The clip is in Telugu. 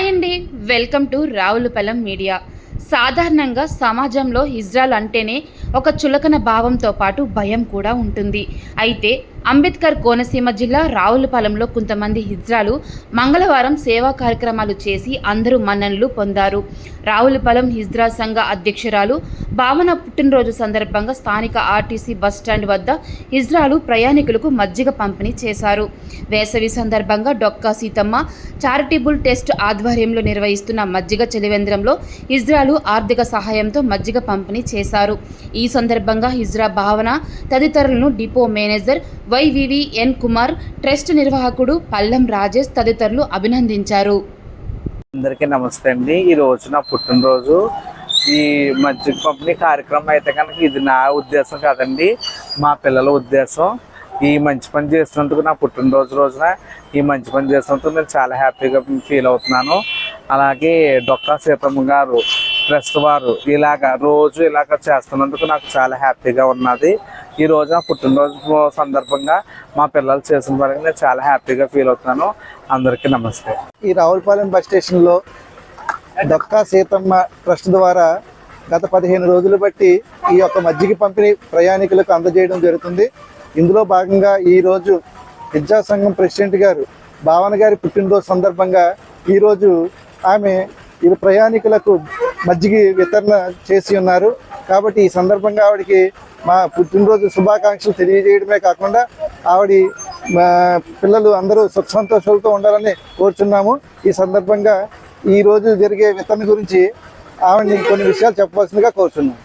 అండి, వెల్కమ్ టు రావులపల్లం మీడియా. సాధారణంగా సమాజంలో హిజ్రాలు అంటేనే ఒక చులకన భావంతో పాటు భయం కూడా ఉంటుంది. అయితే అంబేద్కర్ కోనసీమ జిల్లా రావులపాలెంలో కొంతమంది హిజ్రాలు మంగళవారం సేవా కార్యక్రమాలు చేసి అందరూ మన్ననలు పొందారు. రావులపాలెం హిజ్రా సంఘ అధ్యక్షురాలు భావన పుట్టినరోజు సందర్భంగా స్థానిక ఆర్టీసీ బస్టాండ్ వద్ద హిజ్రాలు ప్రయాణికులకు మజ్జిగ పంపిణీ చేశారు. వేసవి సందర్భంగా డొక్కా సీతమ్మ చారిటబుల్ ట్రస్ట్ ఆధ్వర్యంలో నిర్వహిస్తున్న మజ్జిగ చలివేంద్రంలో హిజ్రాలు ఆర్థిక సహాయంతో మజ్జిగ పంపిణీ చేశారు. ఈ సందర్భంగా హిజ్రా భావన తదితరులను డిపో మేనేజర్ వైవివిఎన్ కుమార్, ట్రస్ట్ నిర్వాహకుడు పల్లం రాజేష్ తదితరులు అభినందించారు. అందరికీ నమస్తే అండి. ఈ రోజు నా పుట్టినరోజు. ఈ మజ్జిగ పంపిణీ కార్యక్రమం అయితే కనుక ఇది నా ఉద్దేశం కాదండి, మా పిల్లల ఉద్దేశం. ఈ మంచి పని చేసినందుకు నా పుట్టినరోజు రోజున ఈ మంచి పని చేసినందుకు నేను చాలా హ్యాపీగా ఫీల్ అవుతున్నాను. అలాగే డొక్కా సీతమ్మ గారు ట్రస్ట్ వారు రోజు ఇలాగ చేస్తున్నందుకు నాకు చాలా హ్యాపీగా ఉన్నది. ఈ రోజు నా పుట్టినరోజు సందర్భంగా మా పిల్లలు చేసిన వరకు నేను చాలా హ్యాపీగా ఫీల్ అవుతున్నాను. అందరికీ నమస్తే. ఈ రావులపాలెం బస్ స్టేషన్లో డొక్కా సీతమ్మ ట్రస్ట్ ద్వారా గత 15 రోజులు బట్టి ఈ యొక్క మజ్జిగ పంపిణీ ప్రయాణికులకు అందజేయడం జరుగుతుంది. ఇందులో భాగంగా ఈరోజు హిజ్రా సంఘం ప్రెసిడెంట్ గారు భావన గారి పుట్టినరోజు సందర్భంగా ఈరోజు ఆమె ఈ ప్రయాణికులకు మజ్జిగ వితరణ చేసి ఉన్నారు. కాబట్టి ఈ సందర్భంగా ఆవిడకి మా పుట్టినరోజు శుభాకాంక్షలు తెలియజేయడమే కాకుండా ఆవిడ పిల్లలు అందరూ సుఖ సంతోషాలతో ఉండాలని కోరుచున్నాము. ఈ సందర్భంగా ఈరోజు జరిగే వితరణ గురించి ఆవిడని కొన్ని విషయాలు చెప్పవలసిందిగా కోరుచున్నాము.